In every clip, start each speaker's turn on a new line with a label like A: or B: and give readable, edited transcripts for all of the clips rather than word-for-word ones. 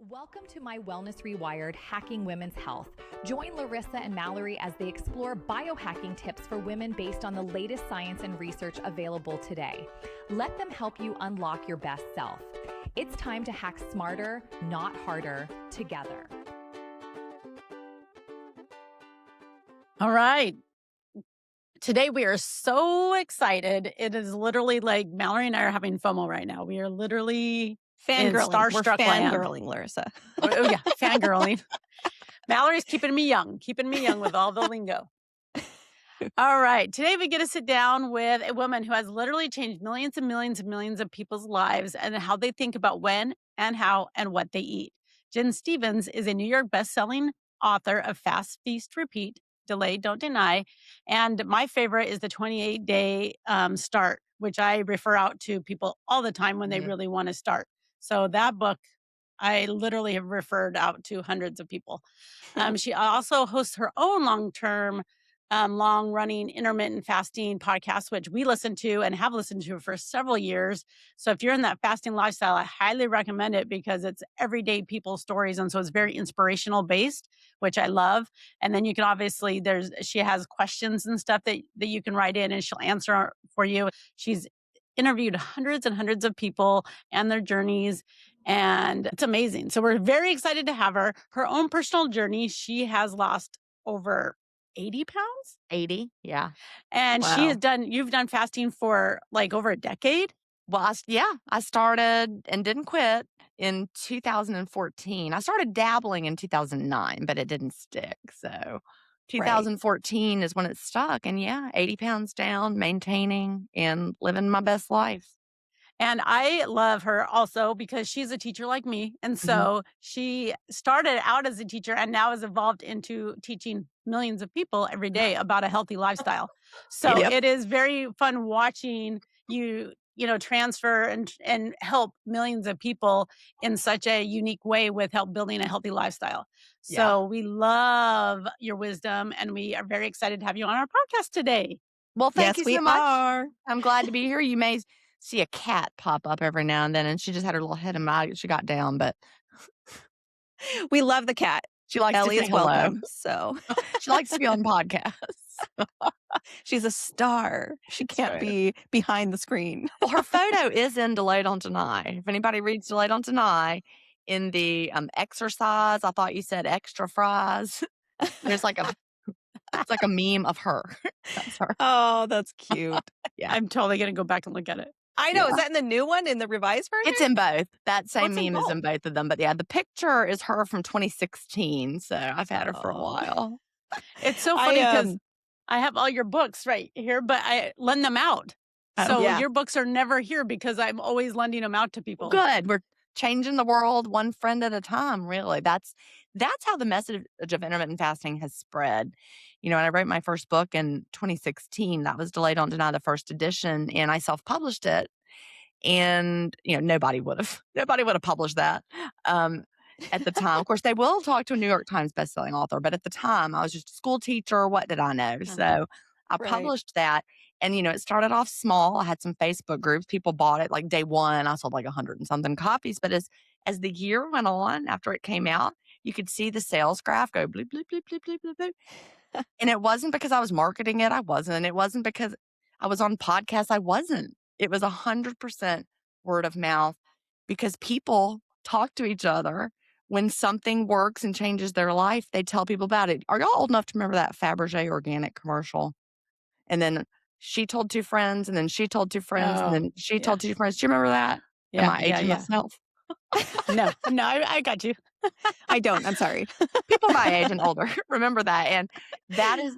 A: Welcome to my Wellness Rewired, Hacking Women's Health. Join Larissa and Mallory as they explore biohacking tips for women based on the latest science and research available today. Let them help you unlock your best self. It's time to hack smarter, not harder, together.
B: All right. Today we are so excited. It is literally like Mallory and I are having FOMO right now. We are literally in
C: Fangirling. We're
B: starstruck land.
C: fangirling, Larissa.
B: Oh yeah, fangirling. Mallory's keeping me young with all the lingo. All right. Today we get to sit down with a woman who has literally changed millions and millions and millions of people's lives and how they think about when and how and what they eat. Jen Stevens is a New York bestselling author of Fast, Feast, Repeat, Delay, Don't Deny. And my favorite is the 28-day start, which I refer out to people all the time when they really want to start. So that book, I literally have referred out to hundreds of people. She also hosts her own long-running intermittent fasting podcast, which we listen to and have listened to for several years. So if you're in that fasting lifestyle, I highly recommend it because it's everyday people stories. And so it's very inspirational based, which I love. And then you can obviously, she has questions and stuff that you can write in and she'll answer for you. She's interviewed hundreds and hundreds of people and their journeys. And it's amazing. So we're very excited to have her. Her own personal journey, she has lost over 80 pounds?
D: 80, yeah.
B: And
D: Wow.
B: you've done fasting for like over a decade?
D: Well, I started and didn't quit in 2014. I started dabbling in 2009, but it didn't stick. So 2014 is when it stuck. And 80 pounds down, maintaining and living my best life.
B: And I love her also because she's a teacher like me. And so she started out as a teacher and now has evolved into teaching millions of people every day about a healthy lifestyle. So it is very fun watching you transfer and help millions of people in such a unique way with help building a healthy lifestyle. So we love your wisdom and we are very excited to have you on our podcast today.
D: Well, thank you so much.
C: Are.
D: I'm glad to be here. You may see a cat pop up every now and then, and she just had her little head in my, she got down, but
C: We love the cat.
D: she likes
C: Ellie
D: to say
C: is
D: hello.
C: welcome. So
D: She likes to be on podcasts.
C: she's a star. She can't
D: right.
C: be behind the screen.
D: Well, her photo is in Delay, Don't Deny. If anybody reads Delay, Don't Deny, in the exercise, I thought you said extra fries. There's like it's like a meme of her. That's her.
C: Oh, that's cute.
B: I'm totally going to go back and look at it.
C: I know. Is that in the new one, in the revised version?
D: It's in both. That same
B: What's in
D: meme is
B: both?
D: in both of them. But the picture is her from 2016. So I've had her for a while.
B: It's so funny because I have all your books right here, but I lend them out. So your books are never here because I'm always lending them out to people.
D: Good. We're changing the world one friend at a time, really. That's how the message of intermittent fasting has spread. And I wrote my first book in 2016. That was Delay, Don't Deny, the first edition, and I self-published it. And nobody would have published that at the time. Of course, they will talk to a New York Times bestselling author, but at the time, I was just a school teacher. What did I know? So I published that. And, it started off small. I had some Facebook groups. People bought it like day one. I sold like 100 and something copies. But as the year went on, after it came out, you could see the sales graph go bloop, bloop, bloop, bloop, bloop, bloop, bloop. And it wasn't because I was marketing it. I wasn't. It wasn't because I was on podcasts. I wasn't. It was 100% word of mouth because people talk to each other. When something works and changes their life, they tell people about it. Are y'all old enough to remember that Fabergé organic commercial? And then she told two friends, and then she told two friends, and then she told two friends. Do you remember that? Am I aging myself?
B: No, I got you.
C: I don't. I'm sorry.
D: People my age and older remember that. And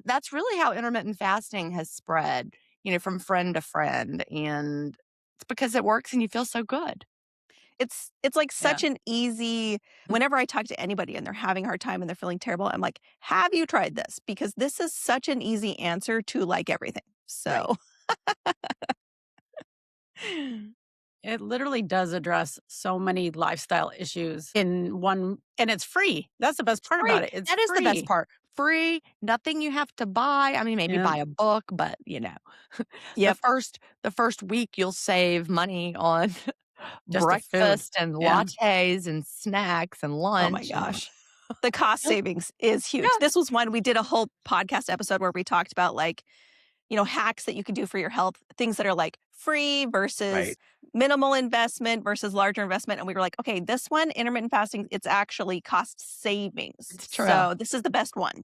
D: that's really how intermittent fasting has spread, from friend to friend. And it's because it works and you feel so good.
C: It's like such an easy, whenever I talk to anybody and they're having a hard time and they're feeling terrible, I'm like, have you tried this? Because this is such an easy answer to like everything. So
B: it literally does address so many lifestyle issues in one, and it's free. That's the best part about it. It's
D: that is
B: free.
D: the best part. Free, nothing you have to buy. I mean, maybe buy a book, but the first week you'll save money on
B: Just a food.
D: breakfast and
B: Yeah.
D: lattes and snacks and lunch.
C: Oh my gosh. The cost savings is huge.
D: Yeah.
C: This was one we did a whole podcast episode where we talked about like, hacks that you can do for your health, things that are like free versus
D: Right.
C: minimal investment versus larger investment. And we were like, okay, this one, intermittent fasting, it's actually cost savings.
D: It's true.
C: So this is the best one.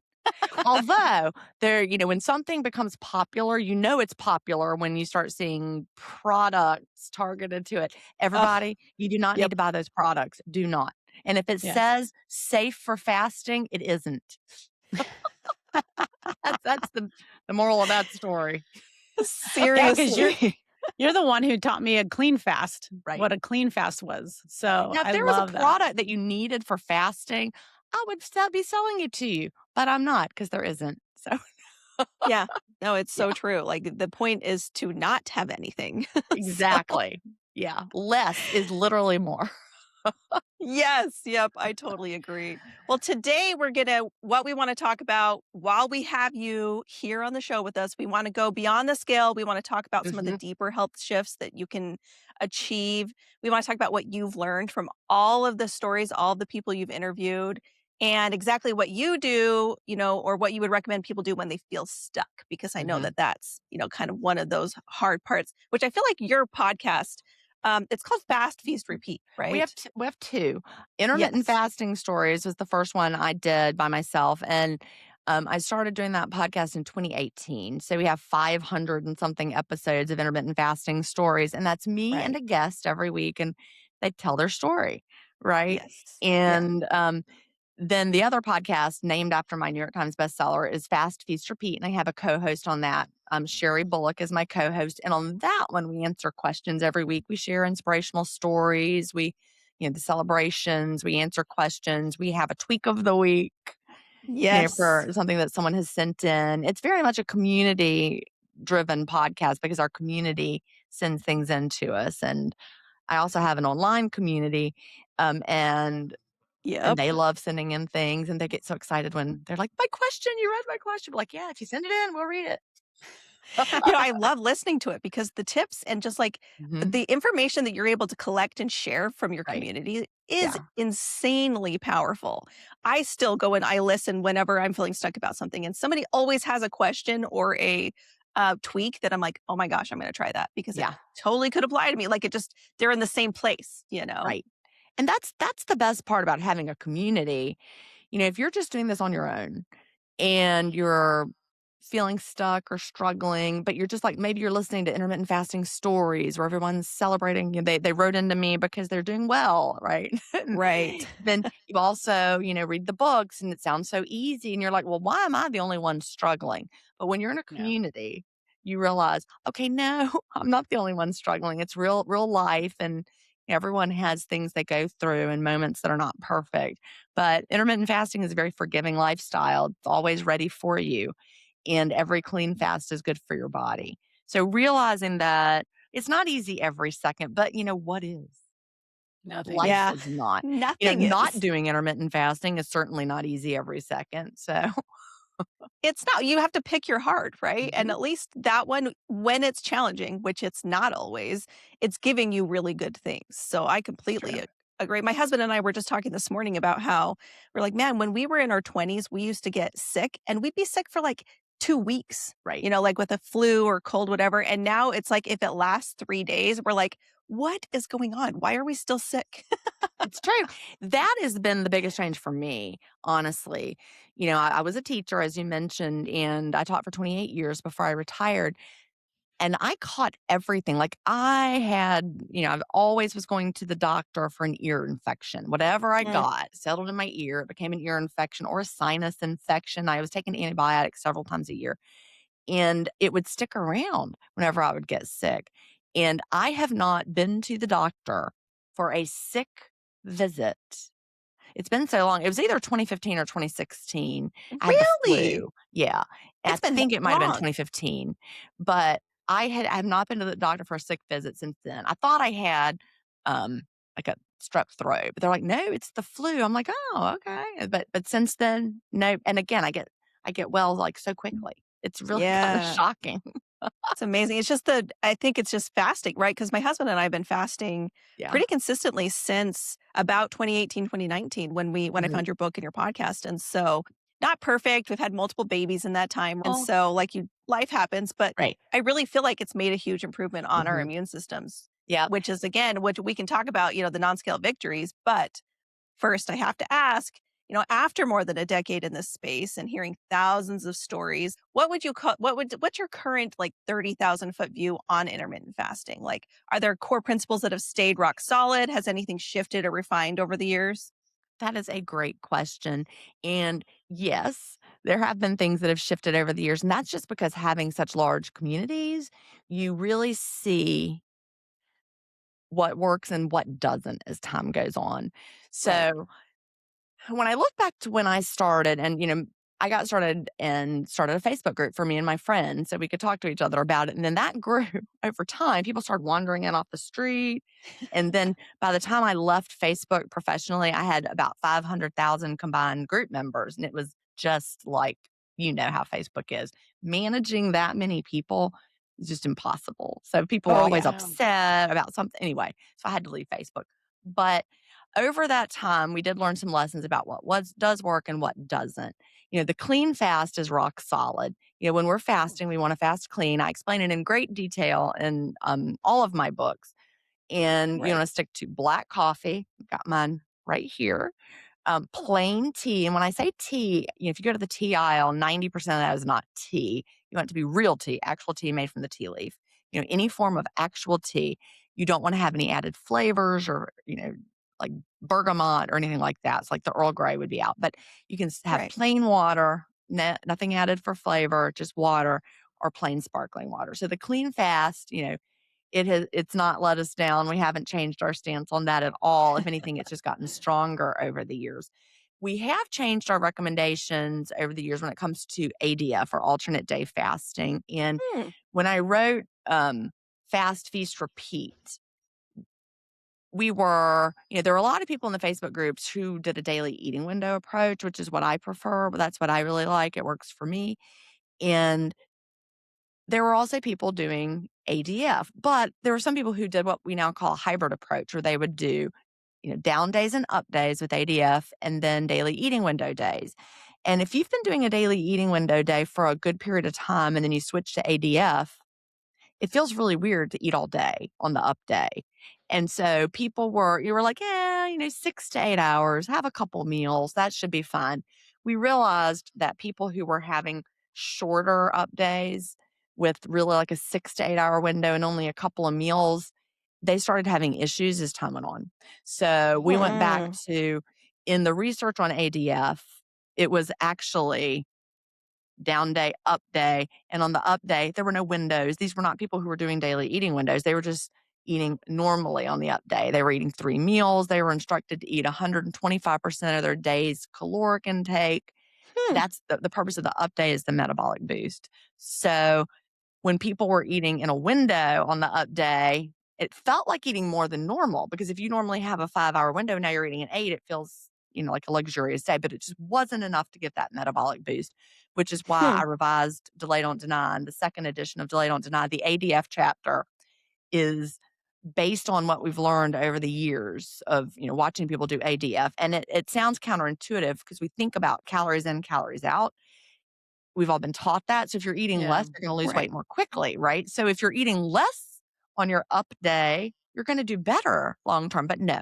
D: Although there, when something becomes popular, it's popular when you start seeing products targeted to it. Everybody, you do not
C: Yep.
D: need to buy those products. Do not. And if it
B: Yes.
D: says safe for fasting, it isn't. That's the moral of that story.
C: Seriously.
B: You're the one who taught me a clean fast,
D: Right.
B: what a clean fast was. So
D: Now, if
B: I
D: there was a
B: love that.
D: product that you needed for fasting, I would be selling it to you, but I'm not because there isn't. So
C: Yeah. No, it's so true. Like the point is to not have anything.
D: exactly. Yeah. Less is literally more.
C: Yes. Yep. I totally agree. Well, today what we want to talk about while we have you here on the show with us, we want to go beyond the scale. We want to talk about some of the deeper health shifts that you can achieve. We want to talk about what you've learned from all of the stories, all of the people you've interviewed, and exactly what you do, or what you would recommend people do when they feel stuck, because I know that that's, kind of one of those hard parts, which I feel like your podcast, it's called Fast, Feast, Repeat, right?
D: We have two. Intermittent
C: Yes.
D: Fasting Stories was the first one I did by myself. And I started doing that podcast in 2018. So we have 500 and something episodes of Intermittent Fasting Stories. And that's me and a guest every week. And they tell their story, right?
C: Yes. Yeah.
D: And then the other podcast, named after my New York Times bestseller, is Fast, Feast, Repeat. And I have a co-host on that. Sherry Bullock is my co-host. And on that one, we answer questions every week. We share inspirational stories. We, the celebrations. We answer questions. We have a tweak of the week.
C: Yes.
D: For something that someone has sent in. It's very much a community-driven podcast because our community sends things in to us. And I also have an online community, and they love sending in things, and they get so excited when they're like, my question, you read my question. We're like, yeah, if you send it in, we'll read it.
C: I love listening to it because the tips and just like the information that you're able to collect and share from your community is insanely powerful. I still go and I listen whenever I'm feeling stuck about something, and somebody always has a question or a tweak that I'm like, oh my gosh, I'm going to try that because it totally could apply to me. Like they're in the same place,
D: Right. And that's the best part about having a community. If you're just doing this on your own and you're feeling stuck or struggling, but you're just like, maybe you're listening to Intermittent Fasting Stories where everyone's celebrating, they wrote into me because they're doing well, right?
C: Right.
D: Then you also, read the books and it sounds so easy and you're like, well, why am I the only one struggling? But when you're in a community, you realize, okay, no, I'm not the only one struggling. It's real life, and everyone has things they go through and moments that are not perfect. But intermittent fasting is a very forgiving lifestyle. It's always ready for you. And every clean fast is good for your body. So realizing that it's not easy every second, but what is?
B: Nothing.
D: Life is not.
C: Nothing is.
D: Not doing intermittent fasting is certainly not easy every second. So
C: it's not. You have to pick your heart, right? And at least that one, when it's challenging, which it's not always, it's giving you really good things. So I completely agree. My husband and I were just talking this morning about how we're like, man, when we were in our 20s, we used to get sick and we'd be sick for like 2 weeks,
D: right?
C: Like with a flu or cold, whatever. And now it's like if it lasts 3 days, we're like, what is going on? Why are we still sick?
D: It's true. That has been the biggest change for me, honestly. I was a teacher, as you mentioned, and I taught for 28 years before I retired. And I caught everything. Like I had, I always was going to the doctor for an ear infection. Whatever I got settled in my ear. It became an ear infection or a sinus infection. I was taking antibiotics several times a year. And it would stick around whenever I would get sick. And I have not been to the doctor for a sick visit. It's been so long. It was either 2015 or 2016. I had the flu. Yeah. I think it might have been 2015. But I have not been to the doctor for a sick visit since then. I thought I had like a strep throat, but they're like, no, it's the flu. I'm like, oh, okay. But since then, no. And again, I get well like so quickly. It's really kind of shocking.
C: It's amazing. It's just I think it's just fasting, right? Because my husband and I have been fasting
D: Yeah.
C: pretty consistently since about 2018, 2019 when I
D: Mhm.
C: found your book and your podcast. And so not perfect. We've had multiple babies in that time. And
D: Oh,
C: so life happens, but
D: right.
C: I really feel like it's made a huge improvement on our
D: Mhm.
C: immune systems,
D: Yep.
C: which is again, which we can talk about, the non-scale victories, but first, I have to ask, after more than a decade in this space and hearing thousands of stories, what's your current 30,000-foot view on intermittent fasting? Like, are there core principles that have stayed rock solid? Has anything shifted or refined over the years?
D: That is a great question. And yes, there have been things that have shifted over the years. And that's just because having such large communities, you really see what works and what doesn't as time goes on.
C: Right.
D: So when I look back to when I started, and I got started and started a Facebook group for me and my friends so we could talk to each other about it. And then that grew over time. People started wandering in off the street. And then by the time I left Facebook professionally, I had about 500,000 combined group members. And it was just like, how Facebook is. Managing that many people is just impossible. So people were
C: Oh,
D: always
C: yeah.
D: upset about something. Anyway, so I had to leave Facebook. But over that time, we did learn some lessons about what does work and what doesn't. The clean fast is rock solid. When we're fasting, we want to fast clean. I explain it in great detail in all of my books. And you
C: Right.
D: want to stick to black coffee. I've got mine right here. Plain tea. And when I say tea, if you go to the tea aisle, 90% of that is not tea. You want it to be real tea, actual tea made from the tea leaf. Any form of actual tea. You don't want to have any added flavors or, like bergamot or anything like that. It's like the Earl Grey would be out. But you can have
C: Right.
D: plain water, nothing added for flavor, just water or plain sparkling water. So the clean fast, it's not let us down. We haven't changed our stance on that at all. If anything, it's just gotten stronger over the years. We have changed our recommendations over the years when it comes to ADF or alternate day fasting. And
C: Hmm.
D: when I wrote Fast, Feast, Repeat, there were a lot of people in the Facebook groups who did a daily eating window approach, which is what I prefer, but that's what I really like. It works for me. And there were also people doing ADF, but there were some people who did what we now call a hybrid approach, where they would do, down days and up days with ADF and then daily eating window days. And if you've been doing a daily eating window day for a good period of time and then you switch to ADF, it feels really weird to eat all day on the up day. And so you were like, yeah, 6 to 8 hours, have a couple meals. That should be fine. We realized that people who were having shorter up days with really like a 6 to 8 hour window and only a couple of meals, they started having issues as time went on. So we went back
C: Mm-mm.
D: to, in the research on ADF, it was actually down day, up day. And on the up day, there were no windows. These were not people who were doing daily eating windows. They were just eating normally on the up day. They were eating 3 meals. They were instructed to eat 125% of their day's caloric intake.
C: Hmm.
D: That's the purpose of the up day, is the metabolic boost. So when people were eating in a window on the up day, it felt like eating more than normal, because if you normally have a 5 hour window, now you're eating an 8, it feels, like a luxurious day, but it just wasn't enough to get that metabolic boost, which is why
C: Hmm.
D: I revised Delay Don't Deny. And the second edition of Delay Don't Deny, the ADF chapter, is based on what we've learned over the years of, watching people do ADF. And it sounds counterintuitive because we think about calories in, calories out. We've all been taught that. So if you're eating
B: Yeah.
D: less, you're going to lose
C: Right.
D: weight more quickly, right? So if you're eating less on your up day, you're going to do better long term. But no,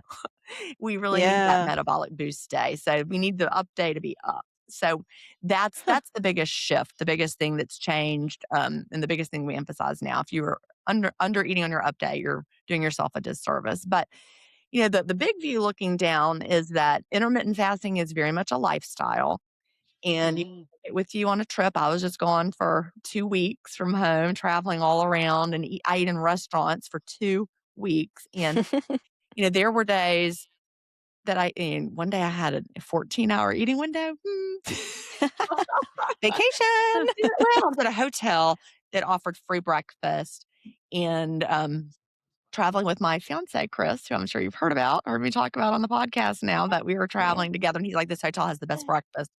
D: we really need that
C: Yeah.
D: metabolic boost day. So we need the up day to be up. So that's
C: Huh.
D: the biggest shift, the biggest thing that's changed, and the biggest thing we emphasize now. If you're under eating on your up day, you're doing yourself a disservice. But the big view looking down is that intermittent fasting is very much a lifestyle, and you
B: Mm.
D: take it with you on a trip. I was just gone for 2 weeks from home, traveling all around, and I ate in restaurants for 2 weeks. And there were days that one day I had a 14-hour eating window.
C: Vacation.
D: Well, I was at a hotel that offered free breakfast, and traveling with my fiance, Chris, who I'm sure you've heard me talk about on the podcast now, that we were
C: Yeah.
D: traveling together. And he's like, this hotel has the best breakfast.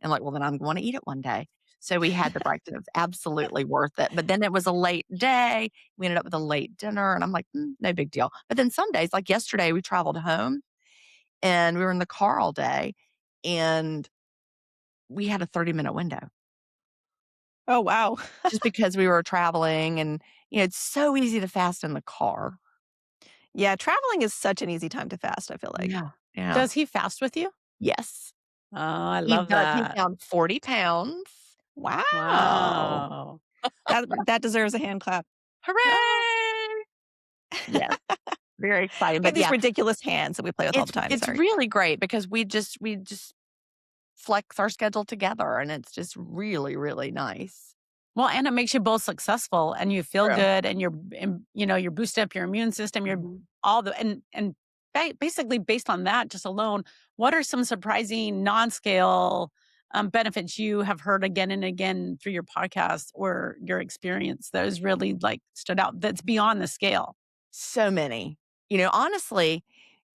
D: And like, well, then I'm going to eat it one day. So we had the breakfast. It was absolutely worth it. But then it was a late day. We ended up with a late dinner. And I'm like, no big deal. But then some days, like yesterday, we traveled home and we were in the car all day and we had a 30-minute window
C: Oh, wow.
D: just because we were traveling. And, it's so easy to fast in the car.
C: Yeah, traveling is such an easy time to fast, I feel like.
D: Yeah. Yeah.
B: Does he fast with you?
D: Yes.
B: Oh, I
D: He
B: love
D: does. He's
B: that.
D: down 40 pounds.
C: Wow.
B: Wow.
C: That deserves a hand clap.
D: Hooray! Yes. Very exciting.
C: We have
D: But
C: these
D: yeah,
C: ridiculous hands that we play with all the time.
D: it's
C: Sorry.
D: really great because we just flex our schedule together and it's just really, really nice.
B: Well, and it makes you both successful and you feel
D: True.
B: good and you're boosted up your immune system. You're
D: Mhm.
B: all the, and basically based on that just alone, what are some surprising non-scale benefits you have heard again and again through your podcast or your experience that has really like stood out that's beyond the scale?
D: So many. Honestly,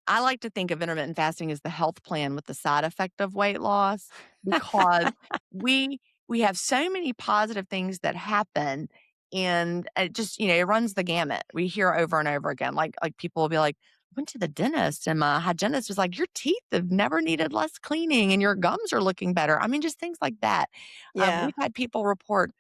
D: I like to think of intermittent fasting as the health plan with the side effect of weight loss because we we have so many positive things that happen and it just, it runs the gamut. We hear over and over again like people will be like, went to the dentist and my hygienist was like, your teeth have never needed less cleaning and your gums are looking better. I mean, just things like that.
C: Yeah.
D: We've had people report,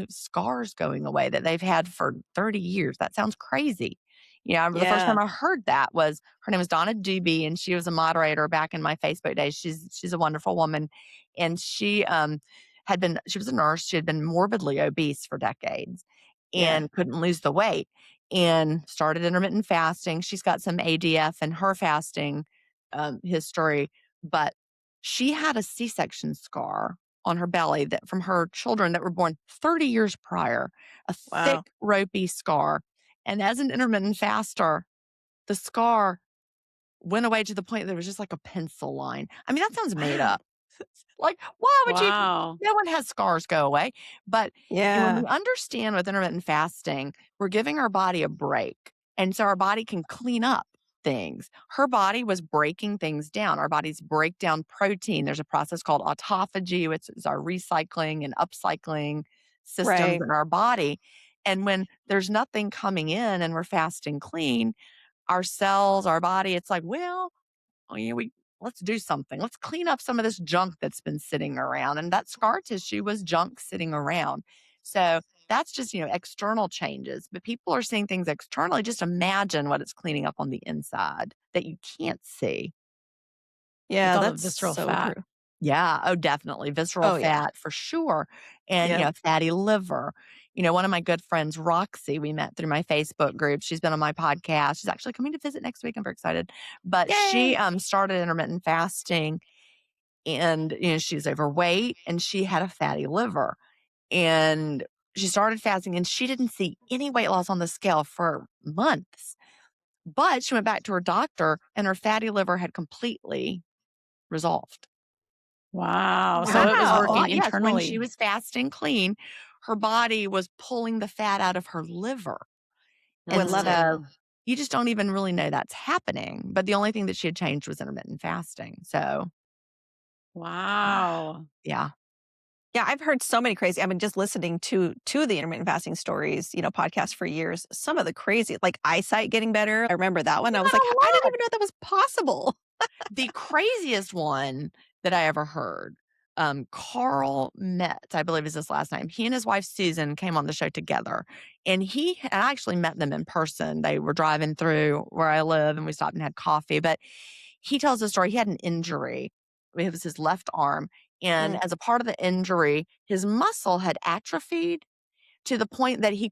D: scars going away that they've had for 30 years. That sounds crazy. The first
C: Yeah.
D: time I heard that was her name was Donna Doobie, and she was a moderator back in my Facebook days. She's a wonderful woman, and she was a nurse. She had been morbidly obese for decades,
C: Yeah.
D: and couldn't lose the weight, and started intermittent fasting. She's got some ADF in her fasting history, but she had a C-section scar on her belly that from her children that were born 30 years prior, a
C: Wow.
D: thick ropey scar. And as an intermittent faster, the scar went away to the point that it was just like a pencil line. I mean, that sounds made
C: Wow.
D: up. Like, why would you?
B: Wow.
D: No one has scars go away. But when
C: Yeah.
D: we understand with intermittent fasting, we're giving our body a break. And so our body can clean up things. Her body was breaking things down. Our bodies break down protein. There's a process called autophagy, which is our recycling and upcycling systems
C: Right.
D: in our body. And when there's nothing coming in and we're fasting clean, our cells, our body, it's like, well, let's do something. Let's clean up some of this junk that's been sitting around. And that scar tissue was junk sitting around. So that's just, external changes. But people are seeing things externally. Just imagine what it's cleaning up on the inside that you can't see.
C: Yeah,
B: It's all the
C: that's
B: visceral
C: so
B: fat.
C: true.
D: Yeah. Oh, definitely. Visceral
C: Oh, yeah.
D: fat for sure. And,
C: Yep.
D: fatty liver. One of my good friends, Roxy, we met through my Facebook group. She's been on my podcast. She's actually coming to visit next week. I'm very excited. But she
C: Yay.
D: started intermittent fasting and, she's overweight and she had a fatty liver. And she started fasting and she didn't see any weight loss on the scale for months. But she went back to her doctor and her fatty liver had completely resolved.
B: Wow. So it was working
D: Yes, when she
B: internally.
D: was fasting clean, her body was pulling the fat out of her liver.
C: Oh, I
D: And
C: love it.
D: so you just don't even really know that's happening. But the only thing that she had changed was intermittent fasting. So,
B: Wow.
D: yeah.
C: Yeah, I've heard so many crazy. I mean, just listening to the intermittent fasting stories, podcast for years. Some of the crazy, like eyesight getting better. I remember that one. I was like, I didn't even know that was possible.
D: The craziest one that I ever heard, Carl Metz, I believe is his last name. He and his wife Susan came on the show together, and I actually met them in person. They were driving through where I live, and we stopped and had coffee. But he tells the story. He had an injury. It was his left arm, and as a part of the injury, his muscle had atrophied to the point that he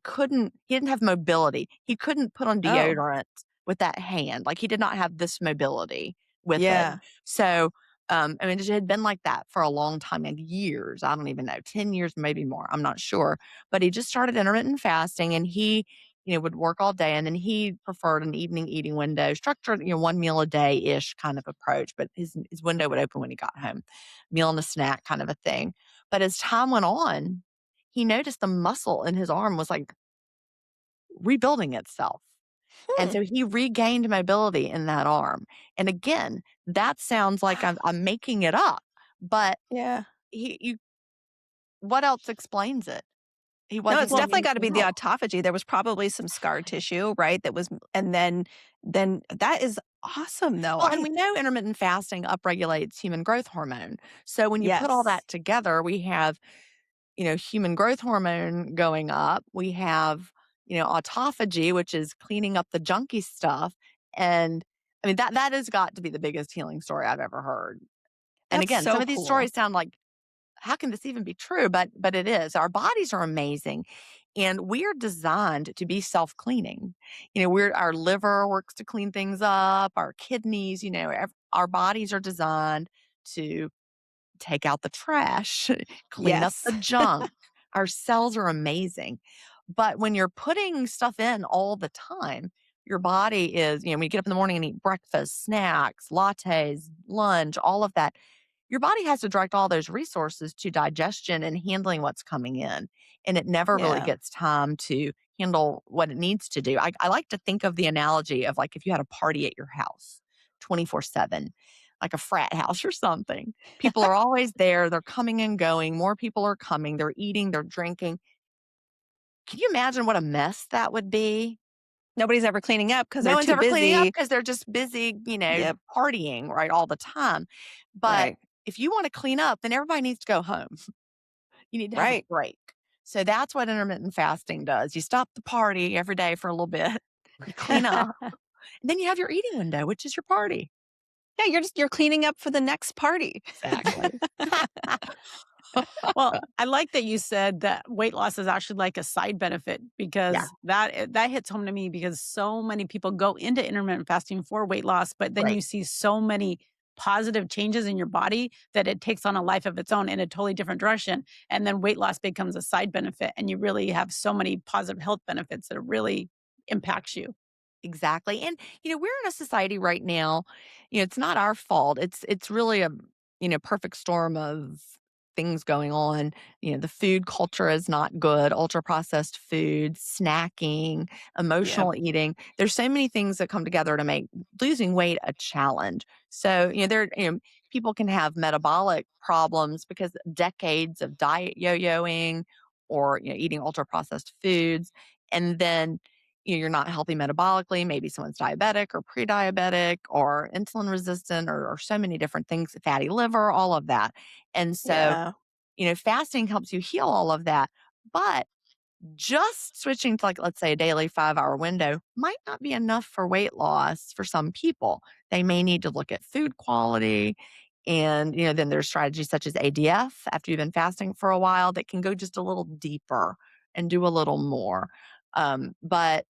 D: didn't have mobility. He couldn't put on
C: Oh,
D: deodorant with that hand. Like he did not have this mobility with it.
C: yeah.
D: So, I mean, it had been like that for a long time, like years. I don't even know, 10 years, maybe more. I'm not sure. But he just started intermittent fasting and he, would work all day. And then he preferred an evening eating window, structured, one meal a day ish kind of approach. But his window would open when he got home, meal and a snack kind of a thing. But as time went on, he noticed the muscle in his arm was like rebuilding itself. And
C: Hmm.
D: so he regained mobility in that arm. And again, that sounds like I'm making it up, but
C: Yeah.
D: you what else explains it? He
C: No,
D: wasn't
C: it's
D: getting
C: definitely got to be
D: anything
C: the
D: else.
C: autophagy. There was probably some scar tissue, right? That was, and then that is awesome, though.
D: Well, and we know intermittent fasting upregulates human growth hormone. So when you put all
C: Yes,
D: that together, we have, human growth hormone going up. We have, autophagy, which is cleaning up the junky stuff. And I mean, that has got to be the biggest healing story I've ever heard. And
C: that's
D: again, some
C: so
D: of these
C: cool.
D: stories sound like, how can this even be true? But it is. Our bodies are amazing, and we're designed to be self-cleaning. Our liver works to clean things up, our kidneys, our bodies are designed to take out the trash, clean up
C: Yes,
D: the junk. Our cells are amazing. But when you're putting stuff in all the time, your body is, when you get up in the morning and eat breakfast, snacks, lattes, lunch, all of that, your body has to direct all those resources to digestion and handling what's coming in. And it never really
C: yeah,
D: gets time to handle what it needs to do. I like to think of the analogy of like if you had a party at your house 24/7, like a frat house or something. People are always there. They're coming and going. More people are coming. They're eating, they're drinking. Can you imagine what a mess that would be?
C: nobody's ever cleaning up because
D: No
C: they're
D: one's
C: too
D: ever cleaning up
C: busy.
D: because they're just busy,
C: Yep,
D: partying, right, all the time. But
C: right,
D: if you want to clean up, then everybody needs to go home. You need to have a
C: right.
D: break. So that's what intermittent fasting does. You stop the party every day for a little bit, you clean up, and then you have your eating window, which is your party.
C: Yeah, you're cleaning up for the next party.
D: Exactly.
B: Well, I like that you said that weight loss is actually like a side benefit
D: Yeah,
B: because that hits home to me because so many people go into intermittent fasting for weight loss, but then
D: right.
B: you see so many positive changes in your body that it takes on a life of its own in a totally different direction. And then weight loss becomes a side benefit, and you really have so many positive health benefits that it really impacts you.
D: Exactly. And we're in a society right now, it's not our fault. It's really a, perfect storm of things going on. The food culture is not good, ultra processed food, snacking,
C: Yep,
D: emotional eating. There's so many things that come together to make losing weight a challenge. So, people can have metabolic problems because decades of diet yo-yoing or, eating ultra processed foods. And then you're not healthy metabolically. Maybe someone's diabetic or pre-diabetic or insulin resistant or so many different things, fatty liver, all of that. And so,
C: yeah,
D: fasting helps you heal all of that. But just switching to, like, let's say a daily 5-hour window might not be enough for weight loss for some people. They may need to look at food quality. And, then there's strategies such as ADF after you've been fasting for a while that can go just a little deeper and do a little more. But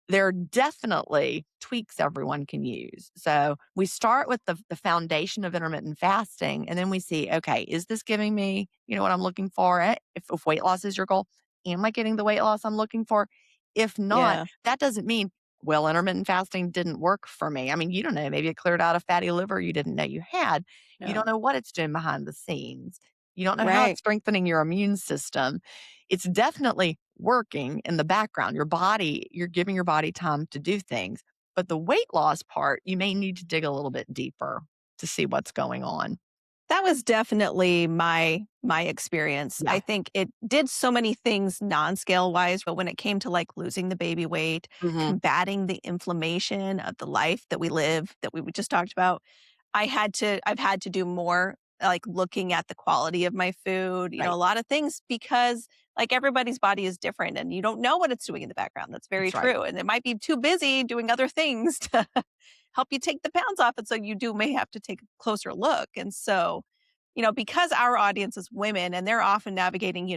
D: there are definitely tweaks everyone can use. So we start with the foundation of intermittent fasting, and then we see, okay, is this giving me, what I'm looking for? If weight loss is your goal, am I getting the weight loss I'm looking for? If not,
C: yeah,
D: that doesn't mean, well, intermittent fasting didn't work for me. I mean, you don't know. Maybe it cleared out a fatty liver you didn't know you had. You
B: Yeah.
D: don't know what it's doing behind the scenes. You don't know how it's
C: right.
D: strengthening your immune system. It's definitely working in the background. You're giving your body time to do things. But the weight loss part, you may need to dig a little bit deeper to see what's going on.
C: That was definitely my experience.
D: Yeah.
C: I think it did so many things non-scale wise, but when it came to like losing the baby weight,
D: Hmm.
C: combating the inflammation of the life that we live, that we just talked about, I've had to do more like looking at the quality of my food, a
D: Right.
C: lot of things because like everybody's body is different and you don't know what it's doing in the background. That's very
D: That's right.
C: true. And it might be too busy doing other things to help you take the pounds off. And so may have to take a closer look. And so, because our audience is women and they're often navigating,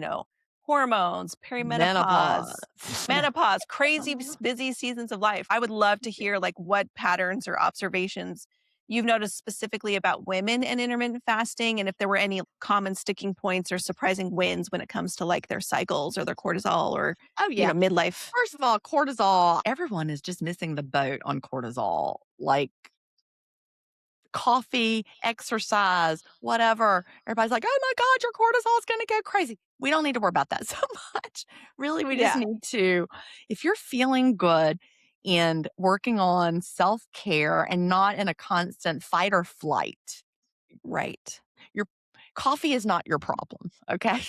C: hormones,
D: Menopause.
C: perimenopause, menopause, crazy busy seasons of life. I would love to hear like what patterns or observations you've noticed specifically about women and intermittent fasting and if there were any common sticking points or surprising wins when it comes to like their cycles or their cortisol or,
D: Oh, yeah.
C: midlife.
D: First of all, cortisol, everyone is just missing the boat on cortisol. Like coffee, exercise, whatever. Everybody's like, oh my God, your cortisol is going to go crazy. We don't need to worry about that so much. Really, we just
C: Yeah,
D: need to, if you're feeling good and working on self care and not in a constant fight or flight,
C: right.
D: your coffee is not your problem. Okay.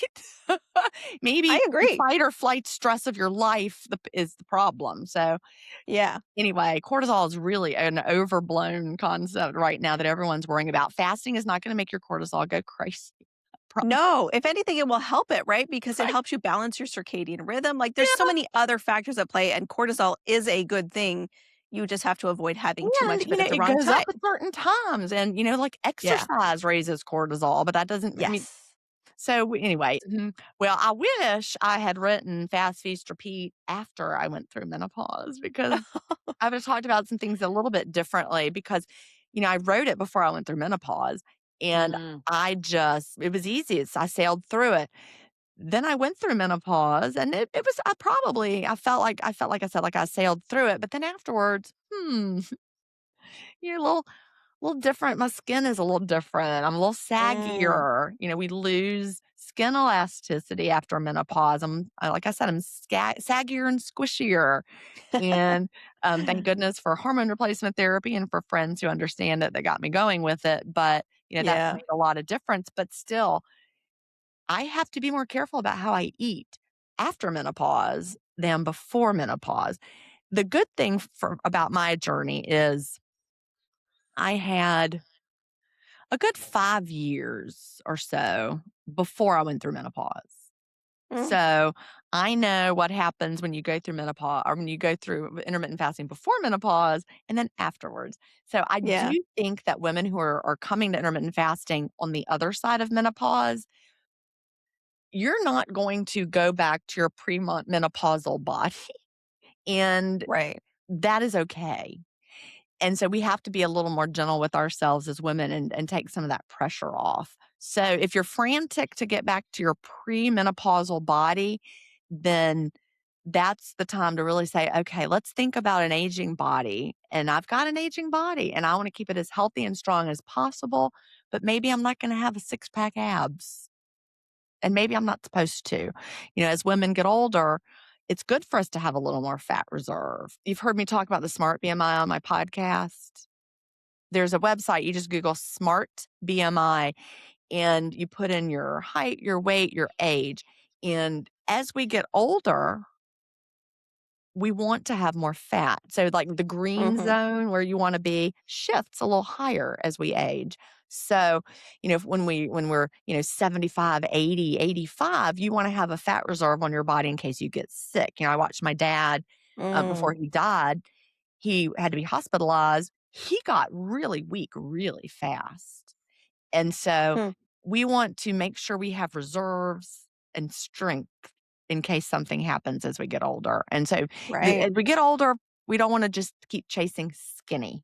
D: Maybe
C: I
D: the
C: agree.
D: fight or flight stress of your life is the problem. So
C: Yeah.
D: anyway, cortisol is really an overblown concept right now that everyone's worrying about. Fasting is not going to make your cortisol go crazy.
C: No, if anything, it will help it, right? Because it
D: Right.
C: helps you balance your circadian rhythm. Like there's so
D: Yeah.
C: many other factors at play, and cortisol is a good thing. You just have to avoid having too
D: And,
C: much of it at the
D: it
C: wrong
D: goes up
C: time.
D: at certain times. And, like
C: Yeah.
D: exercise raises cortisol, but that doesn't,
C: Yes.
D: so anyway, well, I wish I had written Fast, Feast, Repeat after I went through menopause because I would have talked about some things a little bit differently because, I wrote it before I went through menopause and
B: Mm.
D: it was easy. I sailed through it. Then I went through menopause and it was, I felt like I said, like I sailed through it. But then afterwards, you're a little different. My skin is a little different. I'm a little
C: Mm,
D: saggier. We lose skin elasticity after menopause. Like I said, I'm saggier and squishier. And thank goodness for hormone replacement therapy and for friends who understand it that got me going with it. But, that's
C: yeah.
D: made a lot of difference. But still, I have to be more careful about how I eat after menopause than before menopause. The good thing about my journey is I had a good 5 years or so before I went through menopause.
C: Mm,
D: So I know what happens when you go through menopause or when you go through intermittent fasting before menopause and then afterwards. So I
C: yeah.
D: do think that women who are coming to intermittent fasting on the other side of menopause, you're not going to go back to your premenopausal body. And
C: Right.
D: that is okay. And so we have to be a little more gentle with ourselves as women and take some of that pressure off. So if you're frantic to get back to your premenopausal body, then that's the time to really say, okay, let's think about an aging body. And I've got an aging body and I want to keep it as healthy and strong as possible. But maybe I'm not going to have a six pack abs. And maybe I'm not supposed to. As women get older, it's good for us to have a little more fat reserve. You've heard me talk about the Smart BMI on my podcast. There's a website, you just Google Smart BMI and you put in your height, your weight, your age. And as we get older, we want to have more fat. So like the green
C: Hmm.
D: zone where you want to be shifts a little higher as we age. So, when we're, 75, 80, 85, you want to have a fat reserve on your body in case you get sick. I watched my dad before
C: Mm,
D: he died, he had to be hospitalized. He got really weak really fast. And so
C: hmm,
D: we want to make sure we have reserves and strength in case something happens as we get older. And so
C: right.
D: as we get older, we don't want to just keep chasing skinny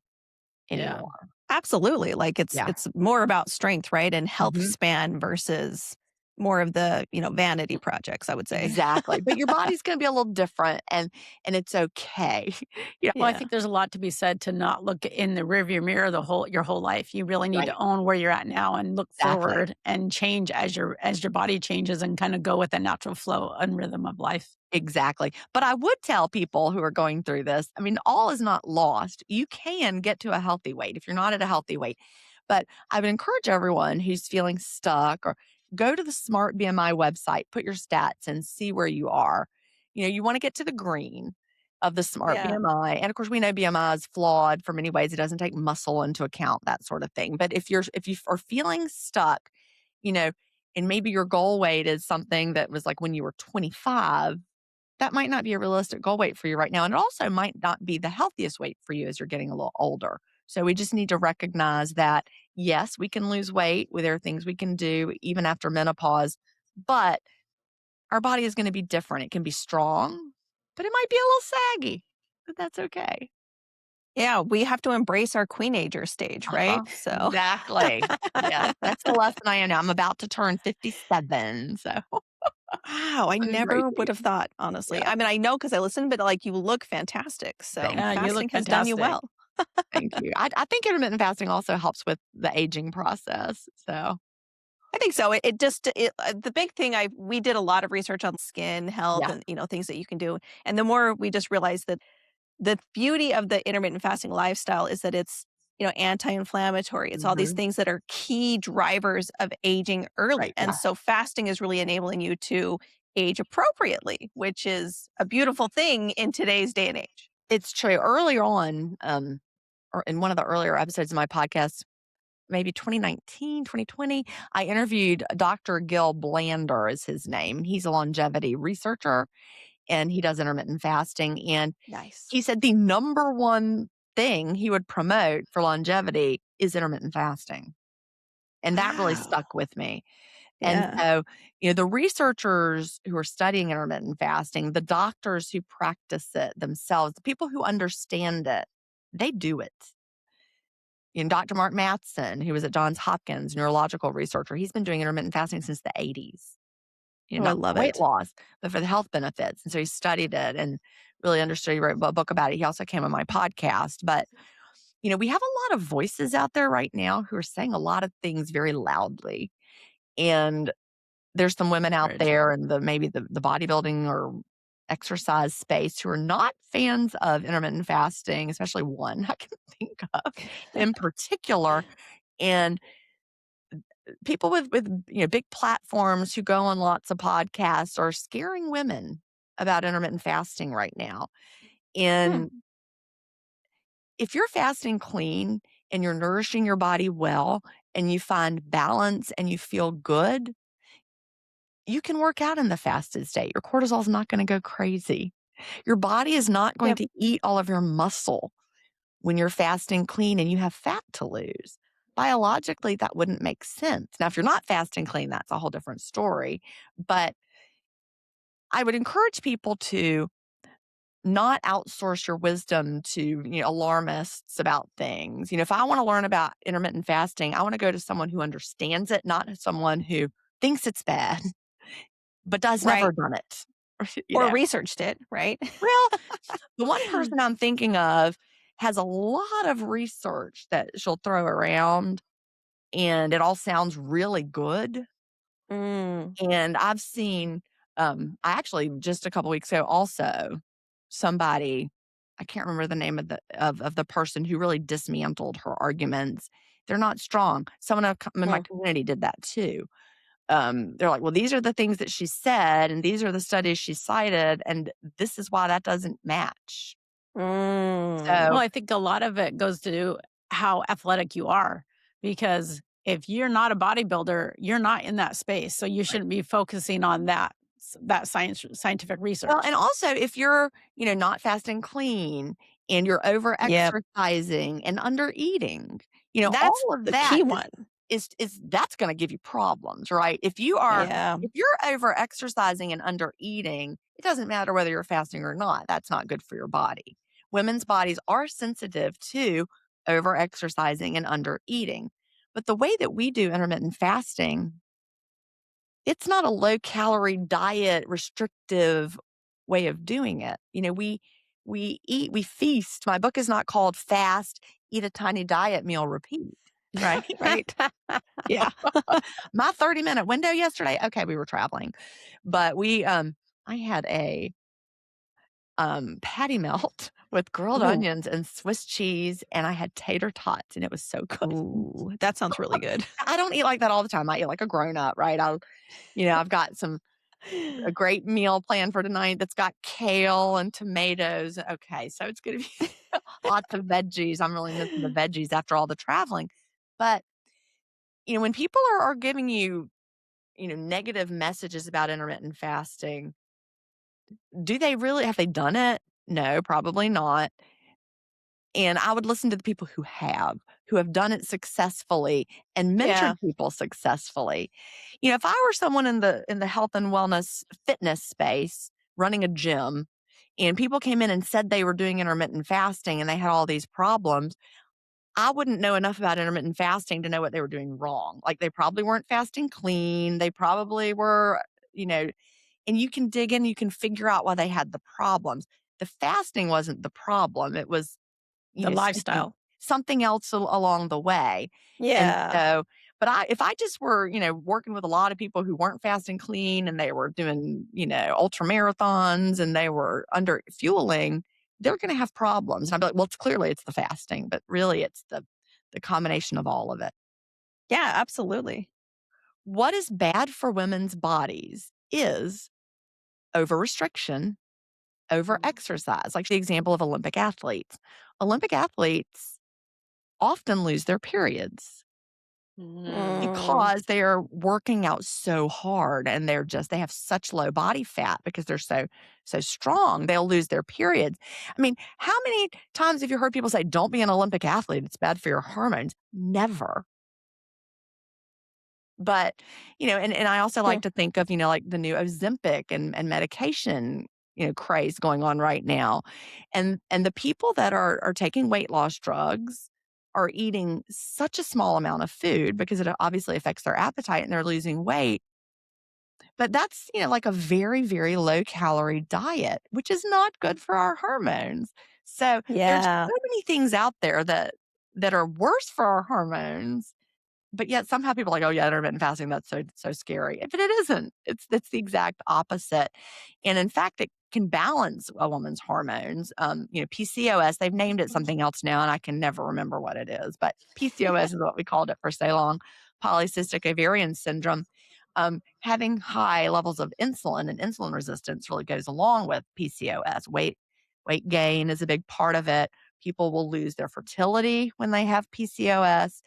B: Yeah.
D: anymore.
C: Absolutely. Like
D: Yeah.
C: it's more about strength, right? And health
D: Mhm.
C: span versus more of the, vanity projects, I would say.
D: Exactly. But your body's going to be a little different and it's okay.
B: Well, I
C: Yeah.
B: think there's a lot to be said to not look in the rearview mirror your whole life. You really need
D: Right.
B: to own where you're at now and look
D: Exactly.
B: forward and change as your body changes and kind of go with the natural flow and rhythm of life.
D: Exactly. But I would tell people who are going through this, I mean, all is not lost. You can get to a healthy weight if you're not at a healthy weight. But I would encourage everyone who's feeling stuck or go to the Smart BMI website, put your stats and see where you are. You want to get to the green of the Smart
C: Yeah.
D: BMI. And of course, we know BMI is flawed for many ways. It doesn't take muscle into account, that sort of thing. But if you are feeling stuck, you know, and maybe your goal weight is something that was like when you were 25, that might not be a realistic goal weight for you right now. And it also might not be the healthiest weight for you as you're getting a little older. So we just need to recognize that, yes, we can lose weight. There are things we can do even after menopause, but our body is going to be different. It can be strong, but it might be a little saggy, but that's okay.
C: Yeah. We have to embrace our queenager stage, right?
D: Uh-huh.
C: So
D: Exactly. Yes, that's the lesson I am now. I'm about to turn 57. So
C: wow, I
D: I'm
C: never
D: embracing
C: would
D: it.
C: have thought, honestly.
D: Yeah.
C: I mean, I know because I listened, but like you look fantastic. So
D: Thank
B: Yeah, you
C: fasting
B: look
C: has done you
B: fantastic.
C: well.
D: Thank you. I think intermittent fasting also helps with the aging process. So,
C: I think so. The big thing we did a lot of research on skin health
D: yeah.
C: and things that you can do, and the more we just realized that the beauty of the intermittent fasting lifestyle is that it's anti-inflammatory. It's all these things that are key drivers of aging early.
D: Right.
C: And so fasting is really enabling you to age appropriately, which is a beautiful thing in today's day and age.
D: It's true. Earlier on, or in one of the earlier episodes of my podcast, maybe 2019, 2020, I interviewed Dr. Gil Blander is his name. He's a longevity researcher and he does intermittent fasting. And
C: Nice.
D: he said the number one thing he would promote for longevity is intermittent fasting. And that really
C: Wow.
D: stuck with me.
C: Yeah.
D: And so, the researchers who are studying intermittent fasting, the doctors who practice it themselves, the people who understand it, they do it. Dr. Mark Matheson, who was at Johns Hopkins, neurological researcher, he's been doing intermittent fasting since the 80s.
C: I
D: Not
C: love
D: for weight
C: it.
D: loss, but for the health benefits. And so he studied it and really understood. He wrote a book about it. He also came on my podcast. But, we have a lot of voices out there right now who are saying a lot of things very loudly. And there's some women out
B: Very
D: there in maybe the bodybuilding or exercise space who are not fans of intermittent fasting, especially one I can think of in particular. And people with big platforms who go on lots of podcasts are scaring women about intermittent fasting right now. And if you're fasting clean and you're nourishing your body well and you find balance and you feel good, you can work out in the fasted state. Your cortisol is not going to go crazy. Your body is not going to eat all of your muscle when you're fasting clean and you have fat to lose. Biologically, that wouldn't make sense. Now, if you're not fasting clean, that's a whole different story. But I would encourage people to not outsource your wisdom to alarmists about things. If I want to learn about intermittent fasting, I want to go to someone who understands it, not someone who thinks it's bad, but does never done it.
C: Or researched it, right?
D: Well, the one person I'm thinking of has a lot of research that she'll throw around, and it all sounds really good. And I've seen, I actually just a couple weeks ago also somebody, I can't remember the name of the person who really dismantled her arguments. They're not strong. Someone in my community did that too. They're like, well, these are the things that she said, and these are the studies she cited, and this is why that doesn't match.
B: Well, I think a lot of it goes to how athletic you are, because if you're not a bodybuilder, you're not in that space. So you shouldn't be focusing on that scientific research.
D: Well, and also if you're, not fasting clean and you're over exercising and under eating,
C: that's
D: all of
C: the
D: that
C: key one.
D: is that's going to give you problems, right? If you're over exercising and under eating, it doesn't matter whether you're fasting or not. That's not good for your body. Women's bodies are sensitive to over exercising and under eating. But the way that we do intermittent fasting, it's not a low calorie diet restrictive way of doing it. We eat, we feast. My book is not called Fast, Eat a Tiny Diet Meal, Repeat. Right.
C: Right. Yeah.
D: My 30-minute window yesterday. Okay. We were traveling, but I had a patty melt with grilled onions and Swiss cheese, and I had tater tots, and it was so good.
C: Ooh, that sounds really good.
D: I don't eat like that all the time. I eat like a grown up, right? I've got a great meal planned for tonight that's got kale and tomatoes. Okay, so it's going to be lots of veggies. I'm really missing the veggies after all the traveling. But, when people are giving you, negative messages about intermittent fasting, have they done it? No, probably not. And I would listen to the people who have done it successfully and mentored people successfully. If I were someone in the health and wellness fitness space running a gym and people came in and said they were doing intermittent fasting and they had all these problems, I wouldn't know enough about intermittent fasting to know what they were doing wrong. Like they probably weren't fasting clean. They probably were, and you can dig in, you can figure out why they had the problems. The fasting wasn't the problem. It was
B: the lifestyle,
D: something else along the way.
C: Yeah.
D: And so, but if I just were, working with a lot of people who weren't fasting clean and they were doing, ultra marathons and they were under fueling, they're going to have problems. And I'd be like, well, it's the fasting, but really it's the the combination of all of it.
C: Yeah, absolutely.
D: What is bad for women's bodies is overrestriction, over-exercise. Like the example of Olympic athletes. Olympic athletes often lose their periods because they are working out so hard and they have such low body fat because they're so strong. They'll lose their periods. I mean, how many times have you heard people say, don't be an Olympic athlete, it's bad for your hormones? Never. But, and I also like to think of, like the new Ozempic and medication, craze going on right now. And the people that are taking weight loss drugs are eating such a small amount of food because it obviously affects their appetite and they're losing weight. But that's, like a very, very low calorie diet, which is not good for our hormones. So there's so many things out there that are worse for our hormones. But yet somehow people are like, oh yeah, intermittent fasting, that's so scary. But it isn't. It's the exact opposite. And in fact, it can balance a woman's hormones. PCOS, they've named it something else now, and I can never remember what it is. But PCOS is what we called it for so long, polycystic ovarian syndrome. Having high levels of insulin and insulin resistance really goes along with PCOS. Weight gain is a big part of it. People will lose their fertility when they have PCOS.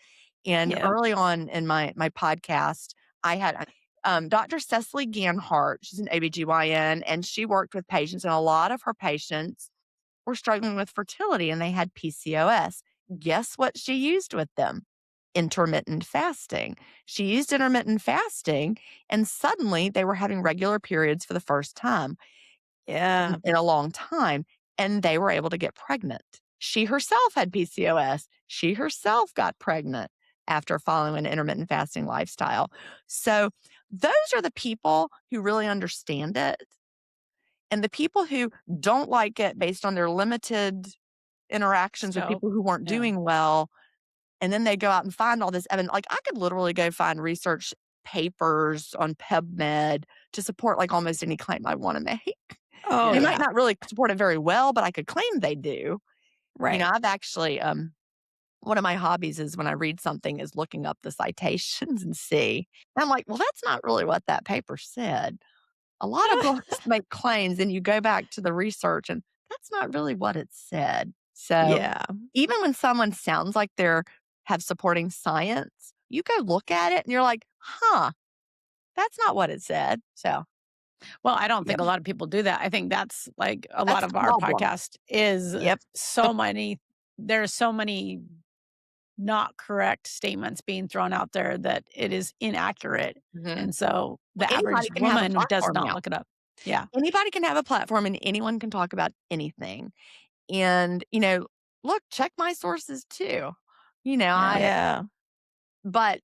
D: And early on in my podcast, I had Dr. Cecily Ganhart. She's an OBGYN, and she worked with patients, and a lot of her patients were struggling with fertility, and they had PCOS. Guess what she used with them? Intermittent fasting. She used intermittent fasting, and suddenly they were having regular periods for the first time in a long time, and they were able to get pregnant. She herself had PCOS. She herself got pregnant after following an intermittent fasting lifestyle. So those are the people who really understand it. And the people who don't like it based on their limited interactions with people who weren't doing well. And then they go out and find all this evidence. Like I could literally go find research papers on PubMed to support like almost any claim I want to make. They might not really support it very well, but I could claim they do.
C: Right.
D: I've actually, one of my hobbies is when I read something is looking up the citations and see. And I'm like, well, that's not really what that paper said. A lot of books make claims and you go back to the research and that's not really what it said. So even when someone sounds like have supporting science, you go look at it and you're like, that's not what it said. So.
B: Well, I don't think a lot of people do that. I think that's like a lot
D: That's
B: of
D: the
B: our
D: problem.
B: podcast is there's so many not correct statements being thrown out there that it is inaccurate. And so the average
D: can have a
B: woman does
D: platform
B: not
D: now.
B: look it up. Yeah.
D: Anybody can have a platform and anyone can talk about anything. And, look, check my sources too. But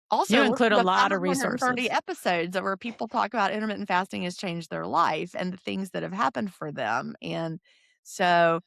D: also,
B: You include a
D: look,
B: lot of
D: 530
B: resources.
D: episodes where people talk about intermittent fasting has changed their life and the things that have happened for them. And so,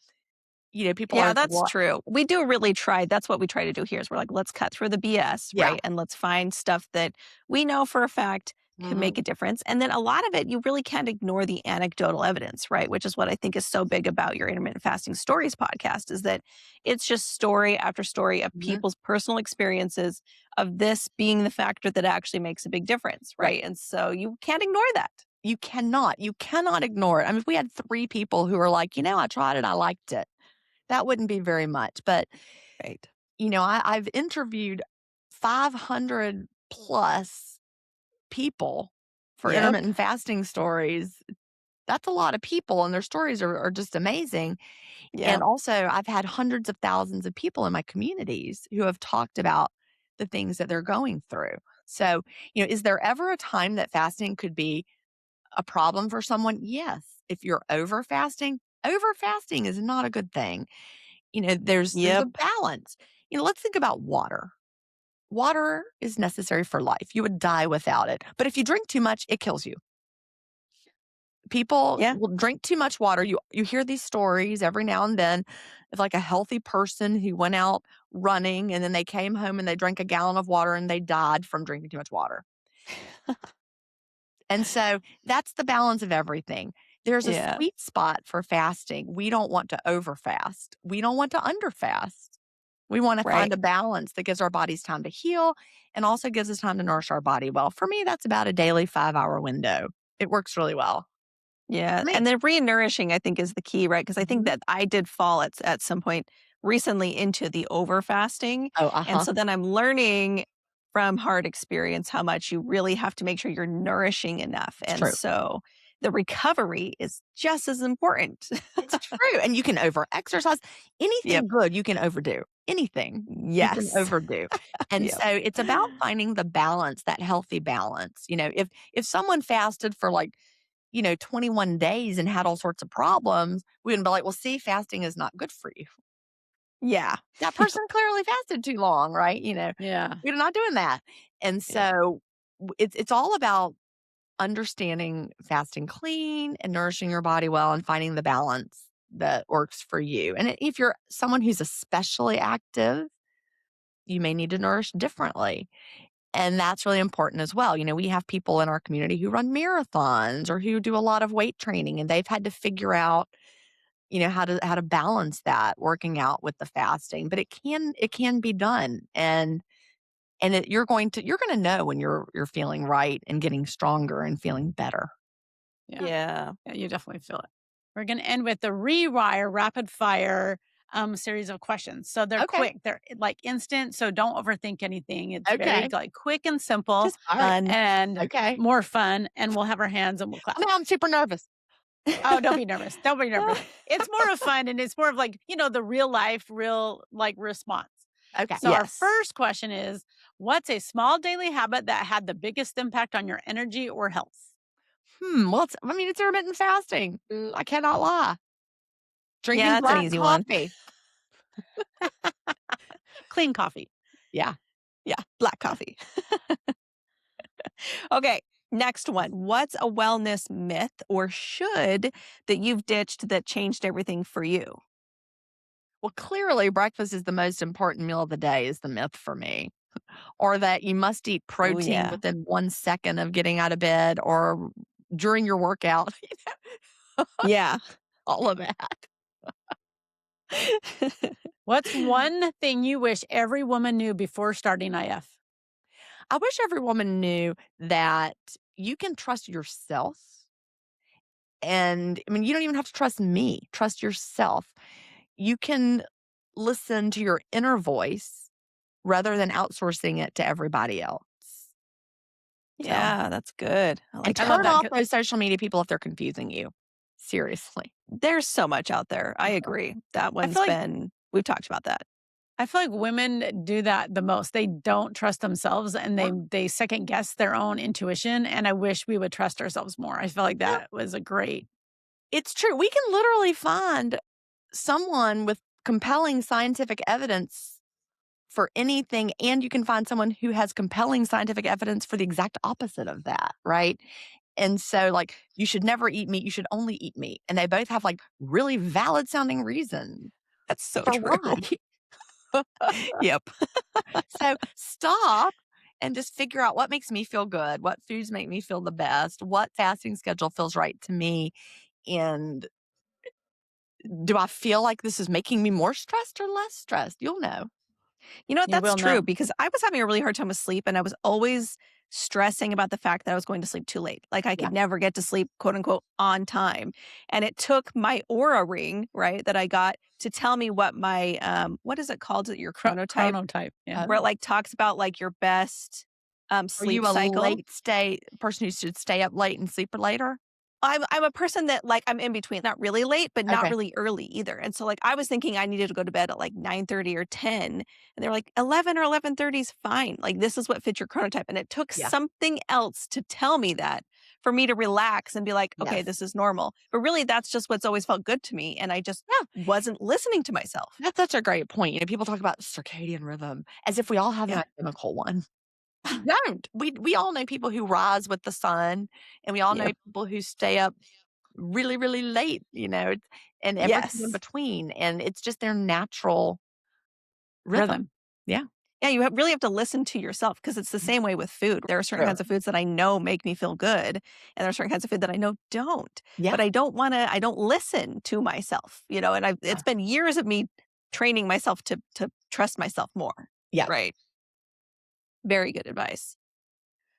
D: people are.
C: Yeah, that's true. We do really try. That's what we try to do here is we're like, let's cut through the BS, right? And let's find stuff that we know for a fact can make a difference. And then a lot of it, you really can't ignore the anecdotal evidence, right? Which is what I think is so big about your Intermittent Fasting Stories podcast is that it's just story after story of people's personal experiences of this being the factor that actually makes a big difference, right? And so you can't ignore that.
D: You cannot ignore it. I mean, if we had 3 people who were like, I tried it, I liked it. That wouldn't be very much. But, I've interviewed 500 plus people for intermittent fasting stories. That's a lot of people, and their stories are just amazing. And also, I've had hundreds of thousands of people in my communities who have talked about the things that they're going through. So, is there ever a time that fasting could be a problem for someone? Yes. If you're over fasting is not a good thing. There's a balance. Let's think about water. Water is necessary for life. You would die without it. But if you drink too much, it kills you. People will drink too much water. You hear these stories every now and then of like a healthy person who went out running and then they came home and they drank a gallon of water and they died from drinking too much water. And so that's the balance of everything. There's a sweet spot for fasting. We don't want to overfast. We don't want to underfast. We want to
C: Right.
D: find a balance that gives our bodies time to heal and also gives us time to nourish our body well. For me, that's about a daily 5-hour window. It works really well.
C: Yeah.
D: For me.
C: And then re-nourishing, I think, is the key, right? Because I think
D: Mhm.
C: that I did fall at some point recently into the over fasting.
D: Oh,
C: And so then I'm learning from hard experience how much you really have to make sure you're nourishing enough.
D: It's
C: And
D: true.
C: so the recovery is just as important.
D: It's true. And you can over exercise. Anything
C: Yep.
D: good you can overdo. Anything you can
C: Yes.
D: overdo. And
C: Yep.
D: so it's about finding the balance, that healthy balance. If someone fasted for 21 days and had all sorts of problems, we would be like, well, see, fasting is not good for you.
C: Yeah.
D: That person clearly fasted too long, right?
B: Yeah.
D: We're not doing that. And
C: Yeah.
D: so it's all about understanding fasting clean and nourishing your body well and finding the balance that works for you. And if you're someone who's especially active, you may need to nourish differently. And that's really important as well. We have people in our community who run marathons or who do a lot of weight training, and they've had to figure out, how to balance that working out with the fasting. But it can be done. You're going to know when you're feeling right and getting stronger and feeling better.
C: Yeah.
B: Yeah, you definitely feel it. We're going to end with the Rewire rapid fire series of questions. So they're
D: Okay.
B: quick. They're like instant. So don't overthink anything. It's very
D: Okay.
B: like quick and simple
D: Just all right.
C: Fun.
B: and
D: Okay.
B: more fun. And we'll have our hands and we'll clap.
D: I'm super nervous.
B: Oh, don't be nervous. Don't be nervous. It's more of fun and it's more of like, the real life, real like response.
D: Okay.
B: So our
C: Yes.
B: first question is, what's a small daily habit that had the biggest impact on your energy or health?
D: Well, it's intermittent fasting. I cannot lie. Drinking
C: Yeah, that's an
D: black
C: easy one.
D: coffee.
B: Clean coffee.
D: Yeah.
C: Yeah. Black coffee. Okay. Next one. What's a wellness myth or should that you've ditched that changed everything for you?
D: Well, clearly breakfast is the most important meal of the day is the myth for me. Or that you must eat protein
C: yeah.
D: within 1 second of getting out of bed or during your workout.
C: Yeah.
D: All of that.
B: What's one thing you wish every woman knew before starting IF?
D: I wish every woman knew that you can trust yourself. And you don't even have to trust me. Trust yourself. You can listen to your inner voice rather than outsourcing it to everybody else.
C: Yeah, that's good. I
D: And
C: like
B: I love
D: turn
B: that.
D: off those social media people if they're confusing you. Seriously.
C: There's so much out there. I agree. That one's
B: like-
C: we've talked about that.
B: I feel like women do that the most. They don't trust themselves and they second guess their own intuition. And I wish we would trust ourselves more. I feel like that was a great.
D: It's true. We can literally find someone with compelling scientific evidence for anything, and you can find someone who has compelling scientific evidence for the exact opposite of that, right? And so, you should never eat meat, you should only eat meat. And they both have really valid sounding reasons
C: That's so
D: for
C: true.
D: why.
C: Yep.
D: So stop and just figure out what makes me feel good, what foods make me feel the best, what fasting schedule feels right to me. And do I feel like this is making me more stressed or less stressed? You'll know.
C: You know what?
B: You will
C: That's true
B: know.
C: because I was having a really hard time with sleep and I was always stressing about the fact that I was going to sleep too late. Like I could never get to sleep, quote unquote, on time. And it took my Aura ring, right, that I got to tell me what my, what is it called? Is it your chronotype?
B: Chronotype. Yeah.
C: Where it talks about your best
D: Are
C: sleep
D: you a
C: cycle.
D: late person who should stay up late and sleep later?
C: I'm a person that I'm in between, not really late, but not
D: Okay.
C: really early either. And so I was thinking I needed to go to bed at 9:30 or 10. And they're like 11 or 11:30 is fine. This is what fits your chronotype. And it took something else to tell me that for me to relax and be like, okay,
D: Yes.
C: this is normal. But really that's just what's always felt good to me. And I just wasn't listening to myself.
D: That's such a great point. People talk about circadian rhythm as if we all have an identical one. We don't. We all know people who rise with the sun, and we all know people who stay up really, really late, and everything in between. And it's just their natural rhythm. Yeah.
C: Yeah, you really have to listen to yourself because it's the same way with food. There are certain kinds of foods that I know make me feel good, and there are certain kinds of food that I know don't.
D: Yeah.
C: But I don't listen to myself, and it's been years of me training myself to trust myself more.
D: Yeah.
C: Right. Very good advice.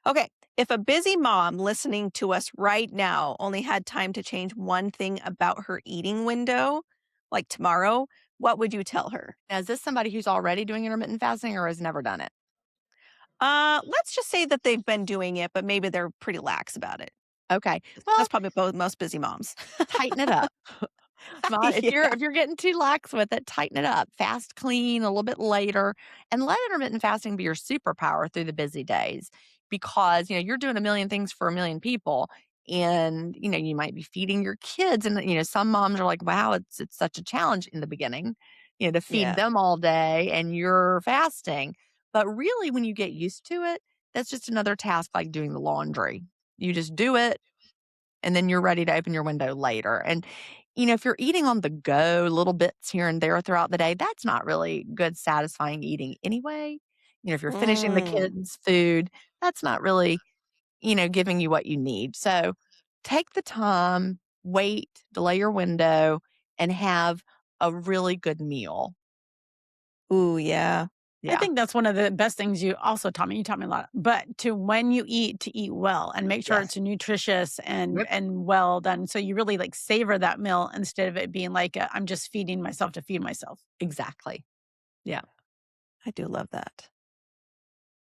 C: Okay. If a busy mom listening to us right now only had time to change one thing about her eating window, like tomorrow, what would you tell her?
D: Now, is this somebody who's already doing intermittent fasting or has never done it?
C: Let's just say that they've been doing it, but maybe they're pretty lax about it.
D: Okay. Well,
C: That's probably most busy moms.
D: tighten it up. If you're getting too lax with it, tighten it up. Fast, clean, a little bit later, and let intermittent fasting be your superpower through the busy days. Because you're doing a million things for a million people, and you might be feeding your kids, and some moms are like, "Wow, it's such a challenge in the beginning, to feed
C: Yeah.
D: them all day, and you're fasting." But really, when you get used to it, that's just another task like doing the laundry. You just do it, and then you're ready to open your window later. And, if you're eating on the go, little bits here and there throughout the day, that's not really good, satisfying eating anyway. If you're finishing the
C: Mm.
D: kids' food, that's not really, giving you what you need. So take the time, wait, delay your window, and have a really good meal.
C: Ooh, yeah.
B: I think that's one of the best things you also taught me. You taught me a lot, but when you eat, to eat well and make sure
D: Yes.
B: it's nutritious and
D: Yep.
B: and well done. So you really like savor that meal instead of it being like I'm just feeding myself to feed myself.
D: Exactly. Yeah.
C: I do love that.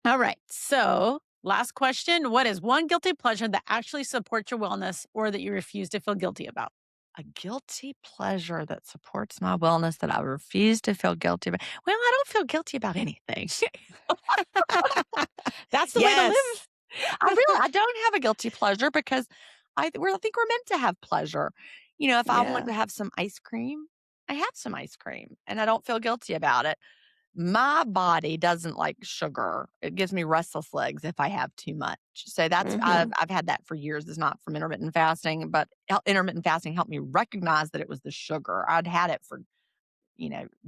B: All right. So last question. What is one guilty pleasure that actually supports your wellness or that you refuse to feel guilty about?
D: A guilty pleasure that supports my wellness that I refuse to feel guilty about. Well, I don't feel guilty about anything.
B: That's the way to
C: Yes.
B: live.
D: I don't have a guilty pleasure because I think we're meant to have pleasure. If I want
C: Yeah.
D: to have some ice cream, I have some ice cream and I don't feel guilty about it. My body doesn't like sugar. It gives me restless legs if I have too much. So that's
C: Mhm.
D: I've had that for years. It's not from intermittent fasting, but intermittent fasting helped me recognize that it was the sugar. I'd had it for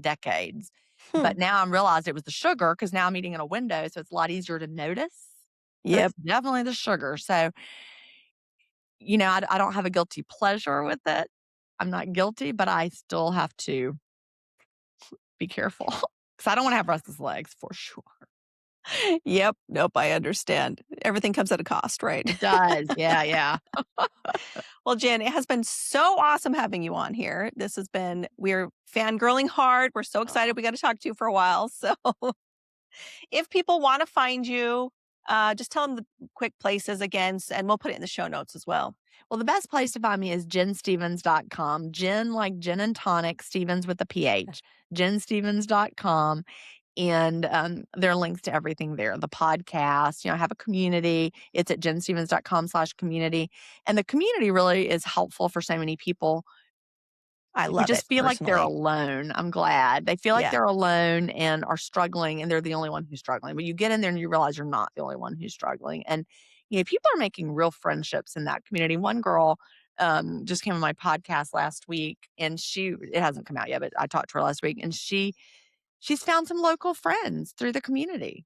D: decades.
C: Hmm.
D: But now I'm realized it was the sugar because now I'm eating in a window, so it's a lot easier to notice. So
C: Yep.
D: it's definitely the sugar. So, I don't have a guilty pleasure with it. I'm not guilty, but I still have to be careful because I don't want to have restless legs for sure.
C: Yep. Nope. I understand. Everything comes at a cost, right?
D: It does. Yeah, yeah.
C: Well, Jen, it has been so awesome having you on here. We're fangirling hard. We're so excited. We got to talk to you for a while. So if people want to find you, just tell them the quick places again, and we'll put it in the show notes as well.
D: Well, the best place to find me is jenstevens.com. Jen like gin and tonic, Stevens with a PH. jenstevens.com. And there are links to everything there. The podcast, I have a community. It's at jenstevens.com/community. And the community really is helpful for so many people
C: I
D: who
C: love
D: just
C: it
D: feel like they're
C: personally.
D: alone. I'm glad. They feel like
C: Yeah.
D: they're alone and are struggling and they're the only one who's struggling. But you get in there and you realize you're not the only one who's struggling. And, people are making real friendships in that community. One girl just came on my podcast last week and it hasn't come out yet, but I talked to her last week and she's found some local friends through the community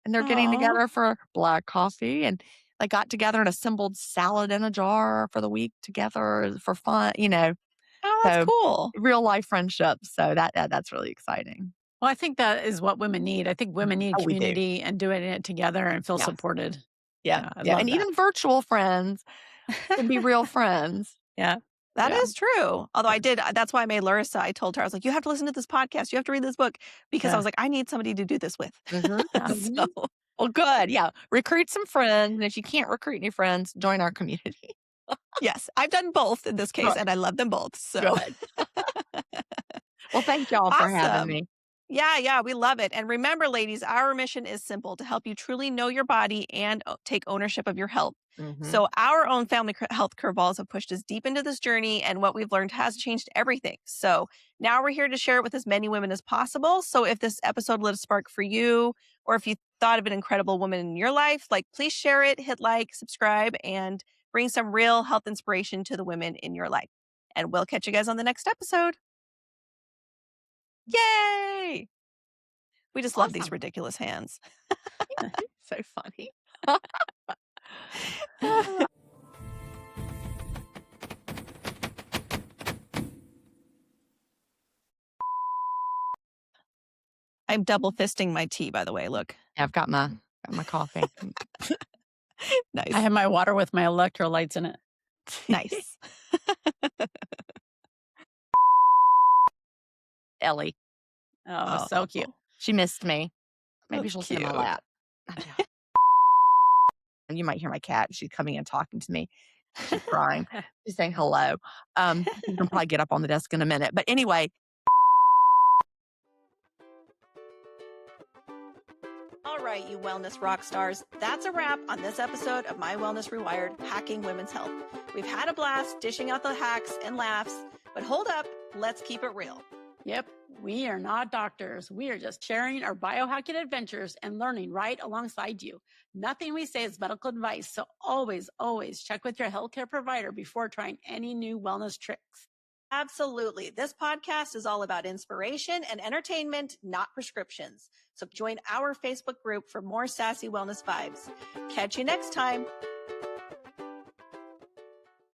D: and they're getting
C: Aw.
D: together for black coffee and they got together and assembled salad in a jar for the week together for fun,
C: Oh, that's
D: so
C: cool.
D: real life friendships. So that's really exciting.
B: Well, I think that is what women need. I think women need
D: Oh, we do.
B: community and doing it together and feel
D: Yes.
B: supported.
D: Yeah.
B: I
D: Yeah.
B: love
D: And
B: that.
D: even virtual friends can be real friends.
B: Yeah.
C: That
D: Yeah.
C: is true. Although that's why I made Larissa. I told her, I was like, you have to listen to this podcast. You have to read this book because I was like, I need somebody to do this with. So,
D: Well, good. Yeah. Recruit some friends. And if you can't recruit any friends, join our community.
C: yes, I've done both in this case
D: Good.
C: and I love them both. So
D: Good. Well, thank y'all for having
C: awesome.
D: me.
C: Yeah, we love it. And remember, ladies, our mission is simple: to help you truly know your body and take ownership of your health. So our own family health curveballs have pushed us deep into this journey, and what we've learned has changed everything. So now we're here to share it with as many women as possible. So if this episode lit a spark for you, or if you thought of an incredible woman in your life, please share it, hit like, subscribe, and bring some real health inspiration to the women in your life. And we'll catch you guys on the next episode. Yay! We just love these
D: Awesome.
C: ridiculous hands.
D: So funny.
C: I'm double fisting my tea, by the way. Look.
D: I've got my coffee.
C: Nice.
B: I have my water with my electrolytes in it.
C: Nice.
D: Ellie.
B: Oh, so cute.
D: She missed me. Maybe
C: That's
D: she'll sit in my
C: cute.
D: lap. And you might hear my cat. She's coming and talking to me. She's crying. She's saying hello. You can probably get up on the desk in a minute. But anyway.
C: All right, you wellness rock stars. That's a wrap on this episode of My Wellness Rewired, Hacking Women's Health. We've had a blast dishing out the hacks and laughs, but hold up, let's keep it real.
B: Yep, we are not doctors. We are just sharing our biohacking adventures and learning right alongside you. Nothing we say is medical advice, so always, always check with your healthcare provider before trying any new wellness tricks.
C: Absolutely. This podcast is all about inspiration and entertainment, not prescriptions. So join our Facebook group for more sassy wellness vibes. Catch you next time.